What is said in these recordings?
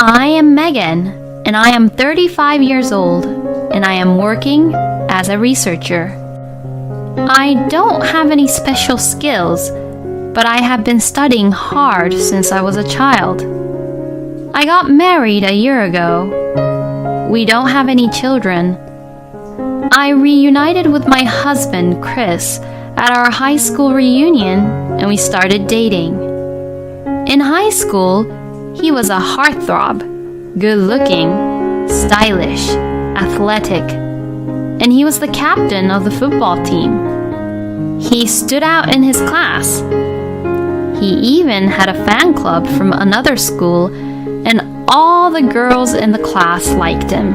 I am Megan, and I am 35 years old, and I am working as a researcher. I don't have any special skills, but I have been studying hard since I was a child. I got married a year ago. We don't have any children. I reunited with my husband, Chris, at our high school reunion, and we started dating. In high school, he was a heartthrob, good-looking, stylish, athletic, and he was the captain of the football team. He stood out in his class. He even had a fan club from another school, and all the girls in the class liked him.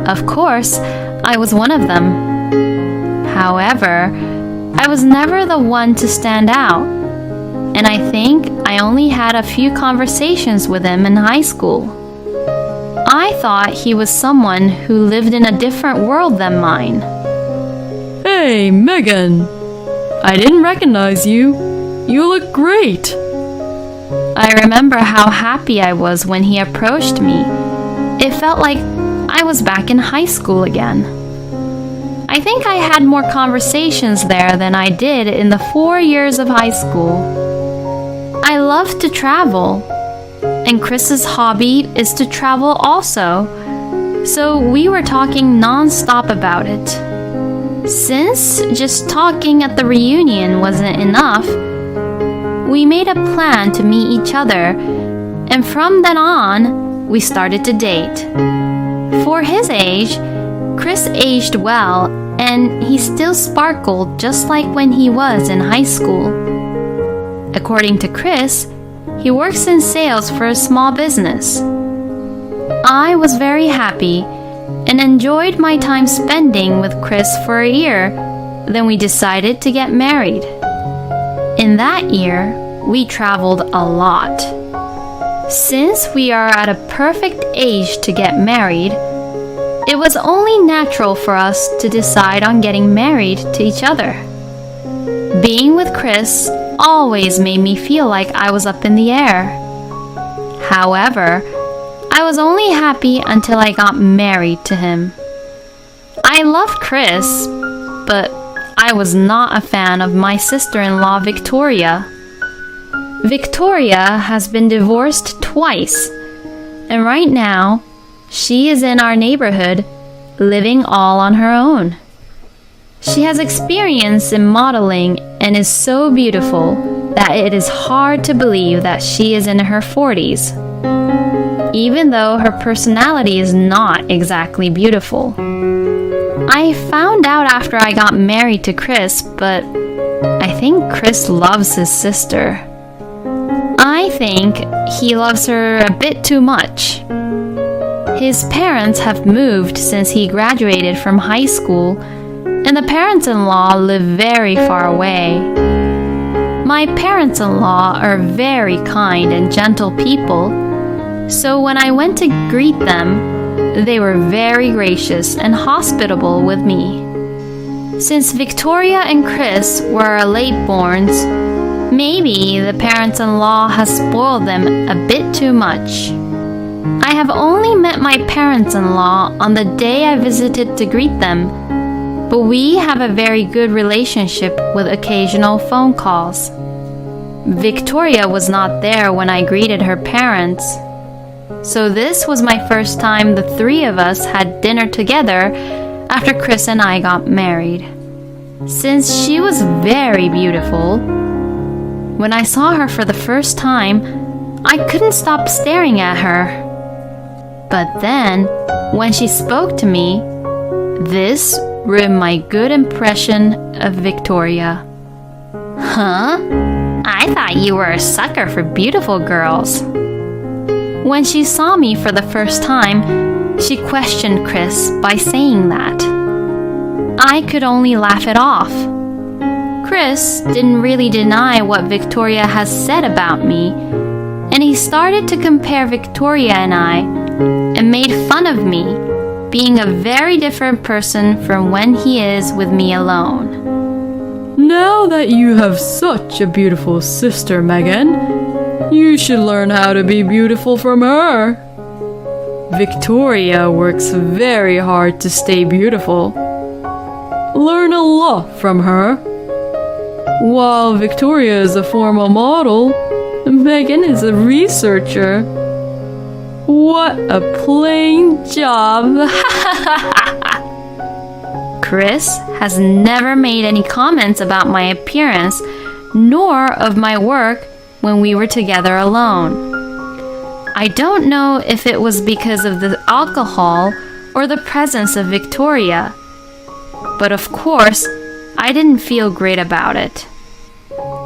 Of course, I was one of them. However, I was never the one to stand out, and I think I only had a few conversations with him in high school. I thought he was someone who lived in a different world than mine. Hey, Megan! I didn't recognize you. You look great. I remember how happy I was when he approached me. It felt like I was back in high school again. I think I had more conversations there than I did in the 4 years of high school. I love to travel, and Chris's hobby is to travel also, so we were talking non-stop about it. Since just talking at the reunion wasn't enough, we made a plan to meet each other, and from then on, we started to date. For his age, Chris aged well, and he still sparkled just like when he was in high school. According to Chris, he works in sales for a small business. I was very happy and enjoyed my time spending with Chris for a year. Then we decided to get married. In that year, we traveled a lot. Since we are at a perfect age to get married, it was only natural for us to decide on getting married to each other. Being with Chris always made me feel like I was up in the air. However, I was only happy until I got married to him. I loved Chris, but I was not a fan of my sister-in-law, Victoria. Victoria has been divorced twice, and right now, she is in our neighborhood, living all on her own. She has experience in modeling and is so beautiful that it is hard to believe that she is in her 40s, even though her personality is not exactly beautiful. I found out after I got married to Chris, but I think Chris loves his sister. I think he loves her a bit too much. His parents have moved since he graduated from high school, and the parents-in-law live very far away. My parents-in-law are very kind and gentle people, so when I went to greet them, they were very gracious and hospitable with me. Since Victoria and Chris were late-borns, maybe the parents-in-law has spoiled them a bit too much. I have only met my parents-in-law on the day I visited to greet them, but we have a very good relationship with occasional phone calls. Victoria was not there when I greeted her parents, so this was my first time the three of us had dinner together after Chris and I got married. Since she was very beautiful, when I saw her for the first time, I couldn't stop staring at her. But then, when she spoke to me, this ruined my good impression of Victoria. Huh? I thought you were a sucker for beautiful girls. When she saw me for the first time, she questioned Chris by saying that. I could only laugh it off. Chris didn't really deny what Victoria has said about me, and he started to compare Victoria and I, and made fun of me, being a very different person from when he is with me alone. Now that you have such a beautiful sister, Megan, You should learn how to be beautiful from her. Victoria works very hard to stay beautiful. Learn a lot from her. While Victoria is a formal model, Megan is a researcher. What a plain job. Chris has never made any comments about my appearance, nor of my work when we were together alone. I don't know if it was because of the alcohol or the presence of Victoria, but of course, I didn't feel great about it.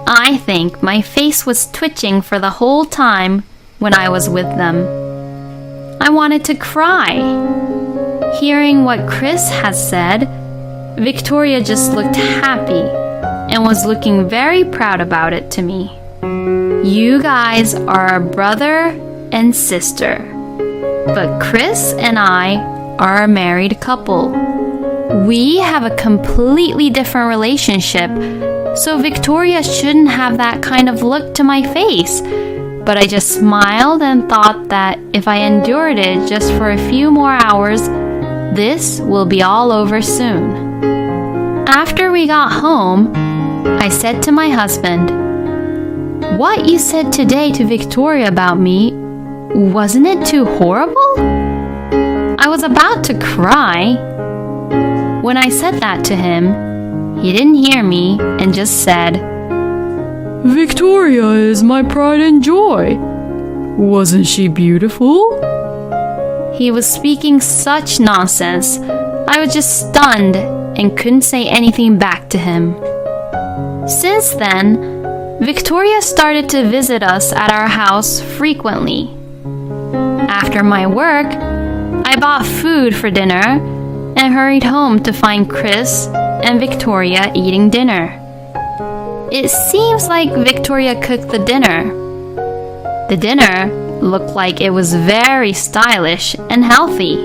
I think my face was twitching for the whole time when I was with them. I wanted to cry. Hearing what Chris had said, Victoria just looked happy and was looking very proud about it to me. You guys are a brother and sister, but Chris and I are a married couple. We have a completely different relationship, so Victoria shouldn't have that kind of look to my face. But I just smiled and thought that if I endured it just for a few more hours, this will be all over soon. After we got home, I said to my husband, "What you said today to Victoria about me, wasn't it too horrible?" I was about to cry. When I said that to him, he didn't hear me and just said, "Victoria is my pride and joy. Wasn't she beautiful?" He was speaking such nonsense. I was just stunned and couldn't say anything back to him. Since then, Victoria started to visit us at our house frequently. After my work, I bought food for dinner and hurried home to find Chris and Victoria eating dinner. It seems like Victoria cooked the dinner. The dinner looked like it was very stylish and healthy.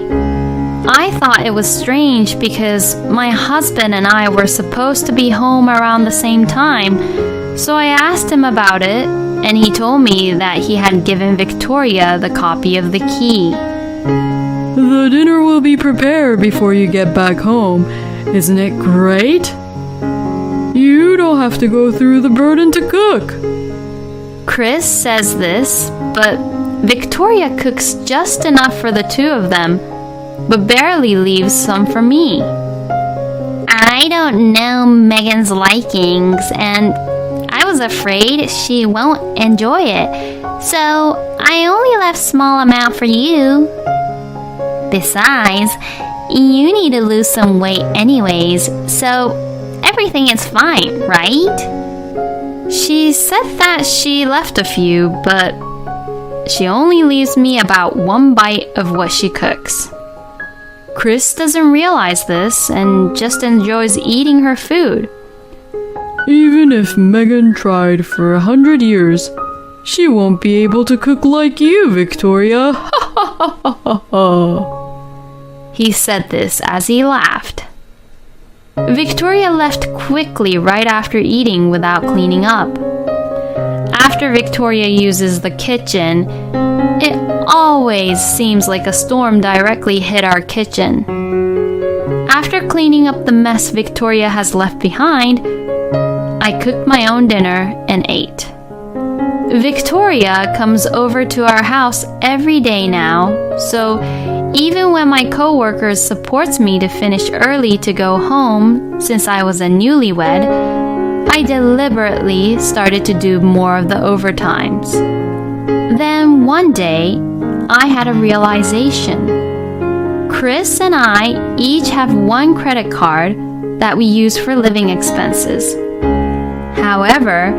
I thought it was strange because my husband and I were supposed to be home around the same time, so I asked him about it, and he told me that he had given Victoria the copy of the key. The dinner will be prepared before you get back home. Isn't it great? You don't have to go through the burden to cook. Chris says this, but Victoria cooks just enough for the two of them, but barely leaves some for me. I don't know Megan's likings, and I was afraid she won't enjoy it, so I only left small amount for you. Besides, you need to lose some weight anyways, so everything is fine, right? She said that she left a few, but she only leaves me about one bite of what she cooks. Chris doesn't realize this and just enjoys eating her food. Even if Megan tried for 100 years, she won't be able to cook like you, Victoria. He said this as he laughed. Victoria left quickly right after eating without cleaning up. After Victoria uses the kitchen, it always seems like a storm directly hit our kitchen. After cleaning up the mess Victoria has left behind, I cooked my own dinner and ate. Victoria comes over to our house every day now, so even when my coworkers supports me to finish early to go home since I was a newlywed, I deliberately started to do more of the overtimes. Then one day, I had a realization. Chris and I each have one credit card that we use for living expenses. However,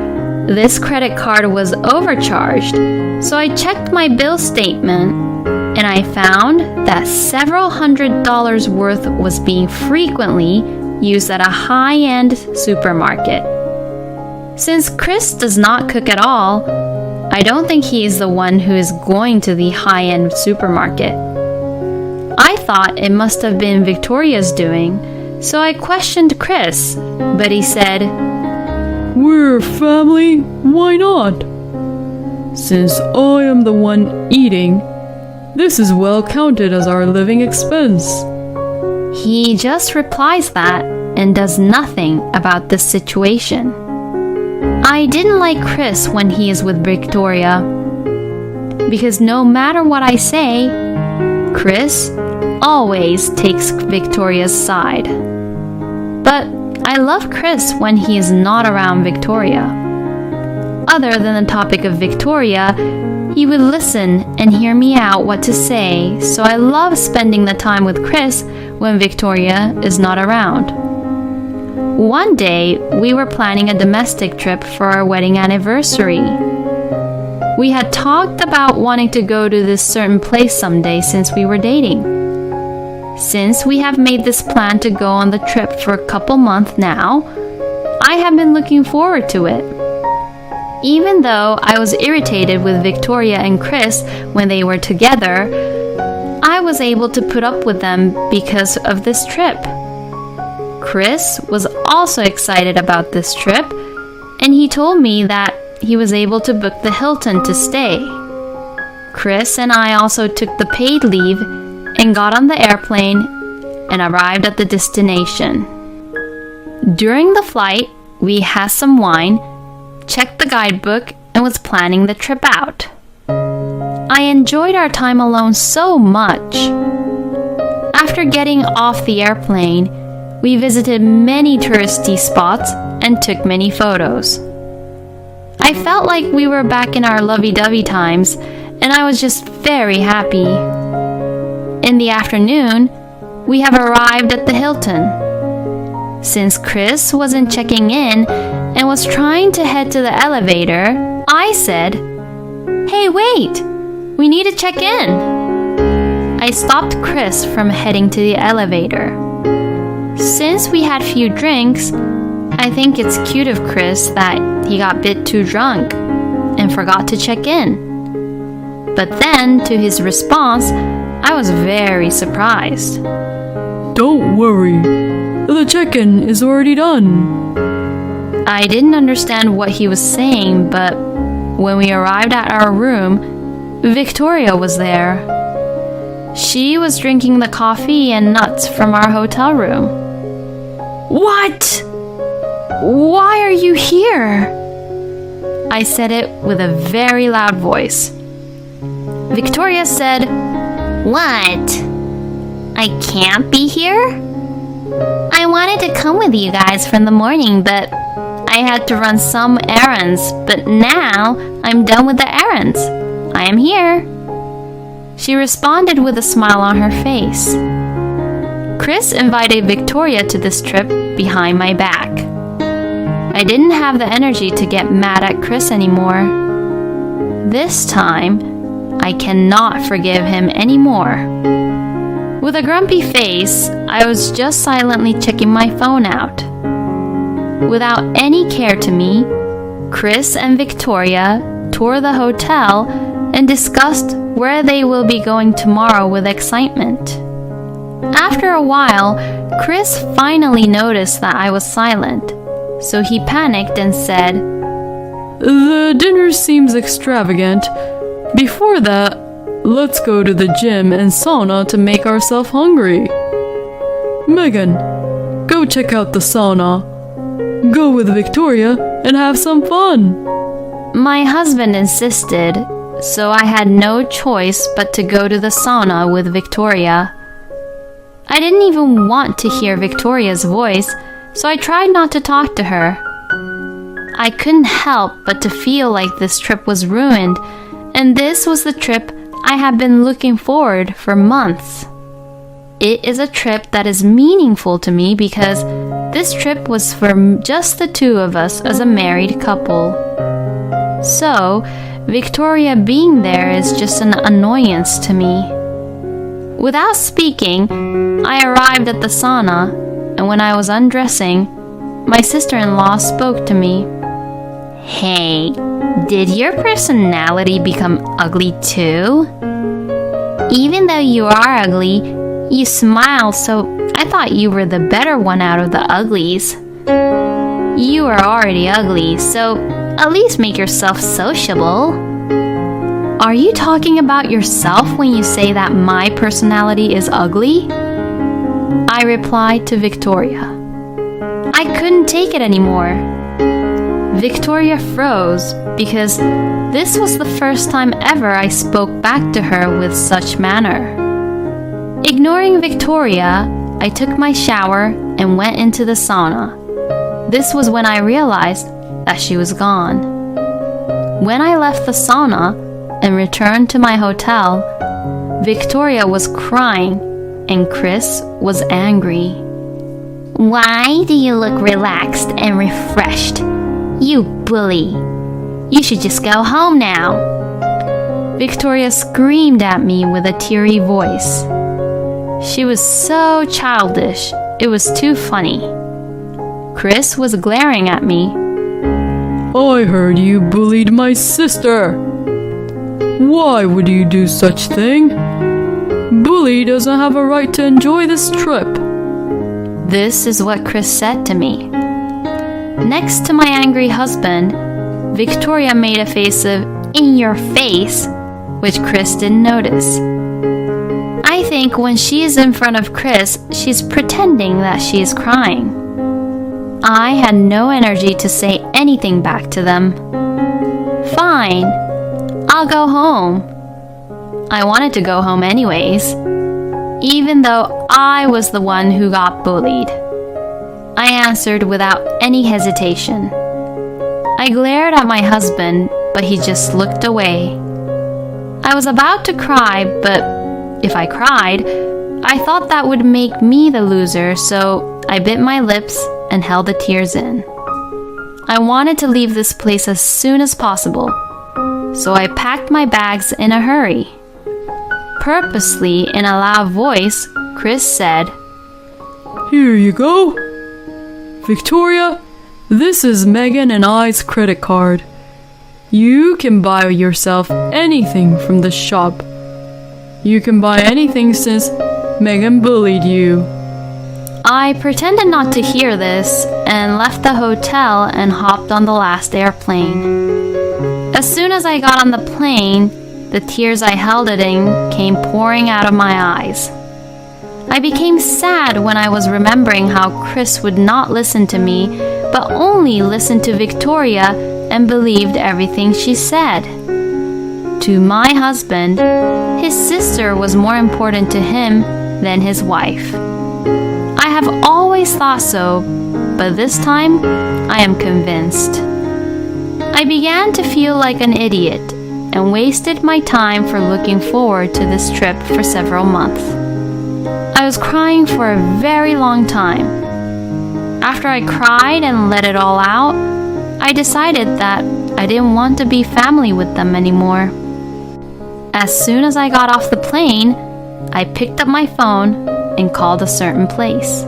this credit card was overcharged, so I checked my bill statement and I found that several $100s worth was being frequently used at a high-end supermarket. Since Chris does not cook at all, I don't think he is the one who is going to the high-end supermarket. I thought it must have been Victoria's doing, so I questioned Chris, but he said, "We're family, why not?" Since I am the one eating, this is well counted as our living expense. He just replies that and does nothing about this situation. I didn't like Chris when he is with Victoria, because no matter what I say, Chris always takes Victoria's side. But I love Chris when he is not around Victoria. Other than the topic of Victoria, he would listen and hear me out what to say, so I love spending the time with Chris when Victoria is not around. One day, we were planning a domestic trip for our wedding anniversary. We had talked about wanting to go to this certain place someday since we were dating. Since we have made this plan to go on the trip for a couple months now, I have been looking forward to it. Even though I was irritated with Victoria and Chris when they were together, I was able to put up with them because of this trip. Chris was also excited about this trip, and he told me that he was able to book the Hilton to stay. Chris and I also took the paid leave and got on the airplane and arrived at the destination. During the flight, we had some wine, checked the guidebook, and was planning the trip out. I enjoyed our time alone so much. After getting off the airplane, we visited many touristy spots and took many photos. I felt like we were back in our lovey-dovey times, and I was just very happy. In the afternoon, we have arrived at the Hilton. Since Chris wasn't checking in and was trying to head to the elevator, I said, "Hey, wait! We need to check in." I stopped Chris from heading to the elevator. Since we had few drinks, I think it's cute of Chris that he got a bit too drunk and forgot to check in. But then, to his response, I was very surprised. Don't worry, the check-in is already done. I didn't understand what he was saying, but when we arrived at our room, Victoria was there. She was drinking the coffee and nuts from our hotel room. "What? Why are you here?" I said it with a very loud voice. Victoria said, "What? I can't be here? I wanted to come with you guys from the morning, but I had to run some errands, but now I'm done with the errands. I am here." She responded with a smile on her face. Chris invited Victoria to this trip behind my back. I didn't have the energy to get mad at Chris anymore. This time, I cannot forgive him anymore. With a grumpy face, I was just silently checking my phone out. Without any care to me, Chris and Victoria toured the hotel and discussed where they will be going tomorrow with excitement. After a while, Chris finally noticed that I was silent, so he panicked and said, "The dinner seems extravagant. Before that, let's go to the gym and sauna to make ourselves hungry. Megan, go check out the sauna. Go with Victoria and have some fun." My husband insisted, so I had no choice but to go to the sauna with Victoria. I didn't even want to hear Victoria's voice, so I tried not to talk to her. I couldn't help but to feel like this trip was ruined, and this was the trip I had been looking forward for months. It is a trip that is meaningful to me because this trip was for just the two of us as a married couple. So, Victoria being there is just an annoyance to me. Without speaking, I arrived at the sauna, and when I was undressing, my sister-in-law spoke to me. "Hey, did your personality become ugly too? Even though you are ugly, you smile, so I thought you were the better one out of the uglies. You are already ugly, so at least make yourself sociable." Are you talking about yourself when you say that my personality is ugly? I replied to Victoria. I couldn't take it anymore. Victoria froze because this was the first time ever I spoke back to her with such manner. Ignoring Victoria, I took my shower and went into the sauna. This was when I realized that she was gone. When I left the sauna and returned to my hotel, Victoria was crying and Chris was angry. Why do you look relaxed and refreshed? You bully. You should just go home now. Victoria screamed at me with a teary voice. She was so childish, it was too funny. Chris was glaring at me. I heard you bullied my sister. Why would you do such thing? Bully doesn't have a right to enjoy this trip. This is what Chris said to me. Next to my angry husband, Victoria made a face of "in your face," which Chris didn't notice. I think when she is in front of Chris, she's pretending that she is crying. I had no energy to say anything back to them. Fine, I'll go home. I wanted to go home anyways, even though I was the one who got bullied. I answered without any hesitation. I glared at my husband, but he just looked away. I was about to cry, but if I cried, I thought that would make me the loser, so I bit my lips and held the tears in. I wanted to leave this place as soon as possible, so I packed my bags in a hurry. Purposely, in a loud voice, Chris said, Here you go. Victoria, this is Megan and I's credit card. You can buy yourself anything from the shop. You can buy anything since Megan bullied you. I pretended not to hear this and left the hotel and hopped on the last airplane. As soon as I got on the plane, the tears I held it in came pouring out of my eyes. I became sad when I was remembering how Chris would not listen to me, but only listened to Victoria and believed everything she said. To my husband, his sister was more important to him than his wife. I have always thought so, but this time I am convinced. I began to feel like an idiot and wasted my time for looking forward to this trip for several months. I was crying for a very long time. After I cried and let it all out, I decided that I didn't want to be family with them anymore. As soon as I got off the plane, I picked up my phone and called a certain place.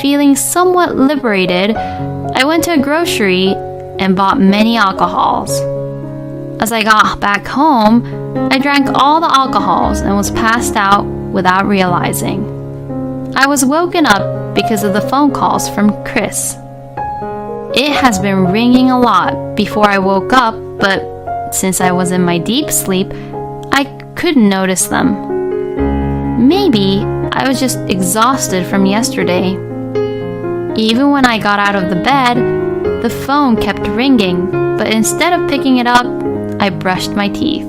Feeling somewhat liberated, I went to a grocery and bought many alcohols. As I got back home, I drank all the alcohols and was passed out without realizing. I was woken up because of the phone calls from Chris. It has been ringing a lot before I woke up, but since I was in my deep sleep, I couldn't notice them. Maybe I was just exhausted from yesterday. Even when I got out of the bed, the phone kept ringing, but instead of picking it up, I brushed my teeth.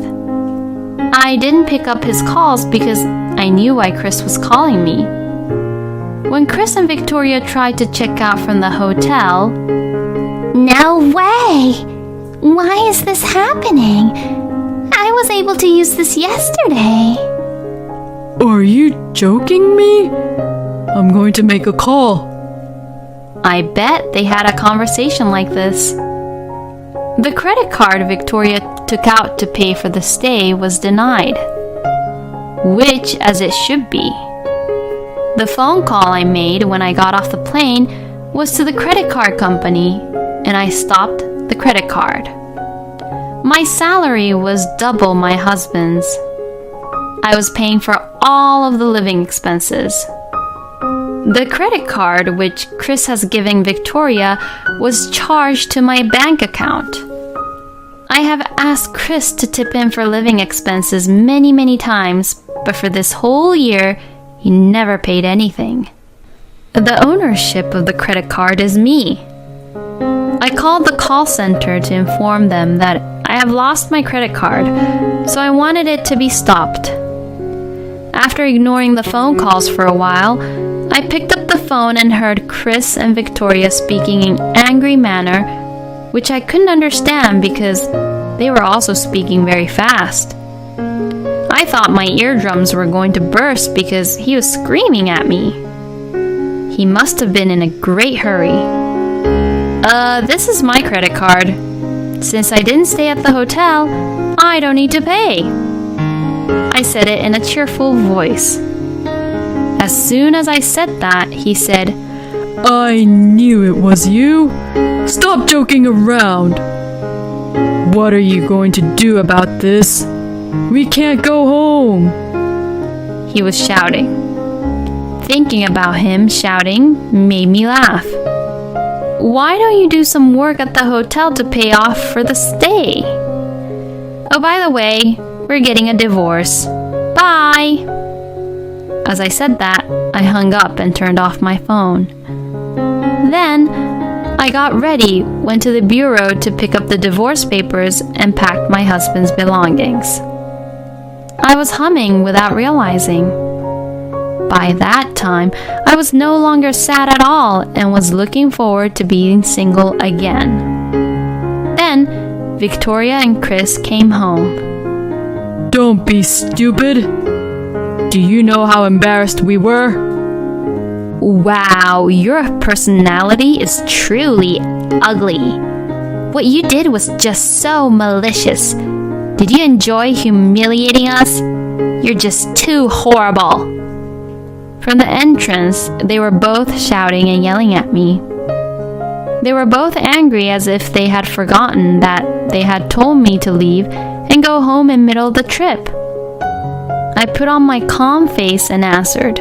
I didn't pick up his calls because I knew why Chris was calling me. When Chris and Victoria tried to check out from the hotel, No way! Why is this happening? I was able to use this yesterday. Are you joking me? I'm going to make a call. I bet they had a conversation like this. The credit card Victoria took out to pay for the stay was denied, which as it should be. The phone call I made when I got off the plane was to the credit card company, and I stopped the credit card. My salary was double my husband's. I was paying for all of the living expenses. The credit card which Chris has given Victoria was charged to my bank account. I have asked Chris to tip in for living expenses many times, but for this whole year, he never paid anything. The ownership of the credit card is me. I called the call center to inform them that I have lost my credit card, so I wanted it to be stopped. After ignoring the phone calls for a while, I picked up the phone and heard Chris and Victoria speaking in an angry manner, which I couldn't understand because they were also speaking very fast. I thought my eardrums were going to burst because he was screaming at me. He must have been in a great hurry. This is my credit card. Since I didn't stay at the hotel, I don't need to pay. I said it in a cheerful voice. As soon as I said that, he said, I knew it was you. Stop joking around. What are you going to do about this? We can't go home. He was shouting. Thinking about him shouting made me laugh. Why don't you do some work at the hotel to pay off for the stay? Oh, by the way, we're getting a divorce. Bye! As I said that, I hung up and turned off my phone. Then, I got ready, went to the bureau to pick up the divorce papers, and packed my husband's belongings. I was humming without realizing. By that time, I was no longer sad at all and was looking forward to being single again. Then, Victoria and Chris came home. Don't be stupid. Do you know how embarrassed we were? Wow, your personality is truly ugly. What you did was just so malicious. Did you enjoy humiliating us? You're just too horrible. From the entrance, they were both shouting and yelling at me. They were both angry as if they had forgotten that they had told me to leave and go home in the middle of the trip. I put on my calm face and answered,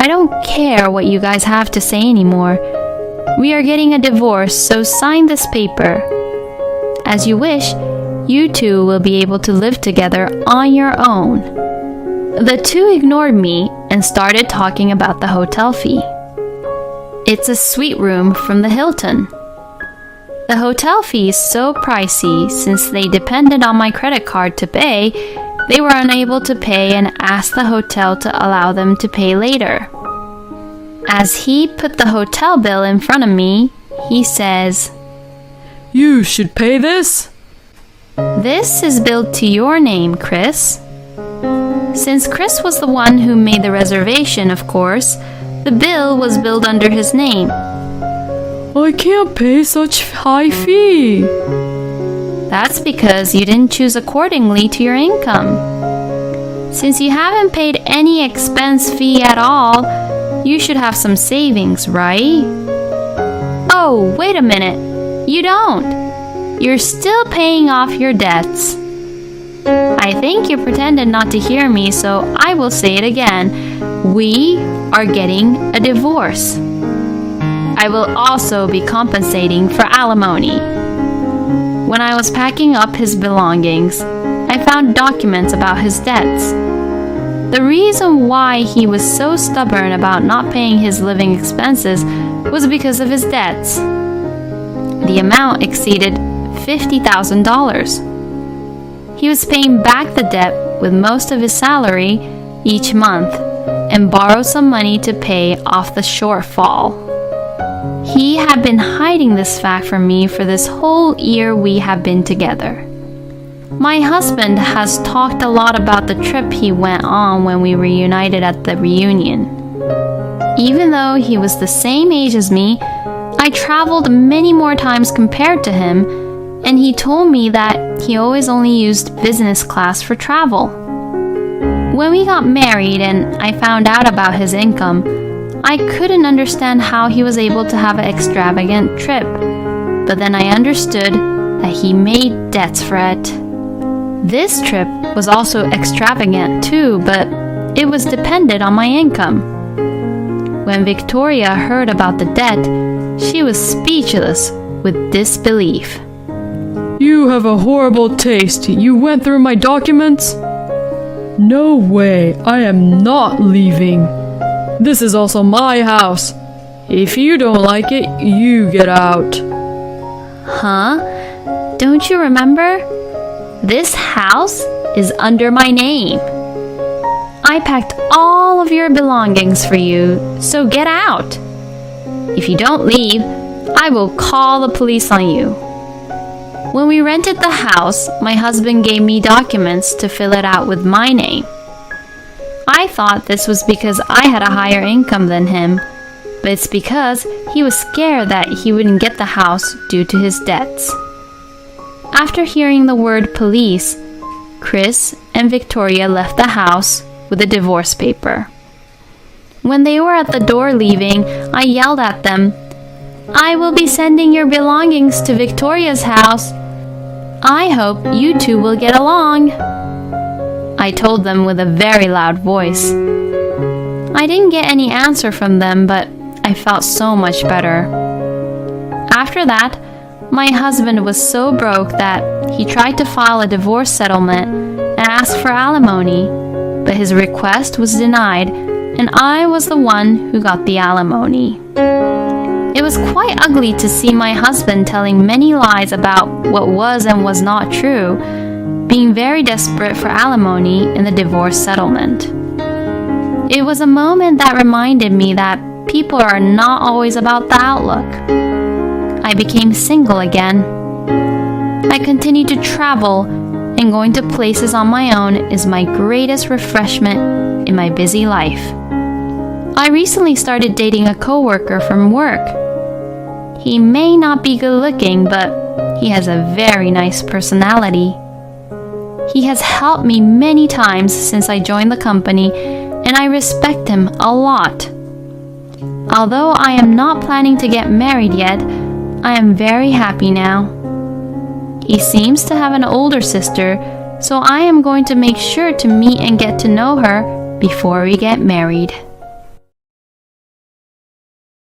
I don't care what you guys have to say anymore. We are getting a divorce, so sign this paper. As you wish, you two will be able to live together on your own. The two ignored me and started talking about the hotel fee. It's a suite room from the Hilton. The hotel fee is so pricey since they depended on my credit card to pay, they were unable to pay and asked the hotel to allow them to pay later. As he put the hotel bill in front of me, he says, You should pay this? This is billed to your name, Chris. Since Chris was the one who made the reservation, of course, the bill was billed under his name. I can't pay such high fee. That's because you didn't choose accordingly to your income. Since you haven't paid any expense fee at all, you should have some savings, right? Oh, wait a minute. You don't. You're still paying off your debts. I think you pretended not to hear me, so I will say it again. We are getting a divorce. I will also be compensating for alimony. When I was packing up his belongings, I found documents about his debts. The reason why he was so stubborn about not paying his living expenses was because of his debts. The amount exceeded $50,000. He was paying back the debt with most of his salary each month and borrowed some money to pay off the shortfall. He had been hiding this fact from me for this whole year we have been together. My husband has talked a lot about the trip he went on when we reunited at the reunion. Even though he was the same age as me, I traveled many more times compared to him, and he told me that he always only used business class for travel. When we got married and I found out about his income, I couldn't understand how he was able to have an extravagant trip. But then I understood that he made debts for it. This trip was also extravagant too, but it was dependent on my income. When Victoria heard about the debt, she was speechless with disbelief. You have a horrible taste. You went through my documents? No way. I am not leaving. This is also my house. If you don't like it, you get out. Huh? Don't you remember? This house is under my name. I packed all of your belongings for you, so get out. If you don't leave, I will call the police on you. When we rented the house, my husband gave me documents to fill it out with my name. I thought this was because I had a higher income than him, but it's because he was scared that he wouldn't get the house due to his debts. After hearing the word police, Chris and Victoria left the house with a divorce paper. When they were at the door leaving, I yelled at them, "I will be sending your belongings to Victoria's house. I hope you two will get along," I told them with a very loud voice. I didn't get any answer from them, but I felt so much better. After that, my husband was so broke that he tried to file a divorce settlement and ask for alimony, but his request was denied, and I was the one who got the alimony. It was quite ugly to see my husband telling many lies about what was and was not true, being very desperate for alimony in the divorce settlement. It was a moment that reminded me that people are not always about the outlook. I became single again. I continued to travel, and going to places on my own is my greatest refreshment in my busy life. I recently started dating a coworker from work. He may not be good looking, but he has a very nice personality. He has helped me many times since I joined the company, and I respect him a lot. Although I am not planning to get married yet, I am very happy now. He seems to have an older sister, so I am going to make sure to meet and get to know her before we get married.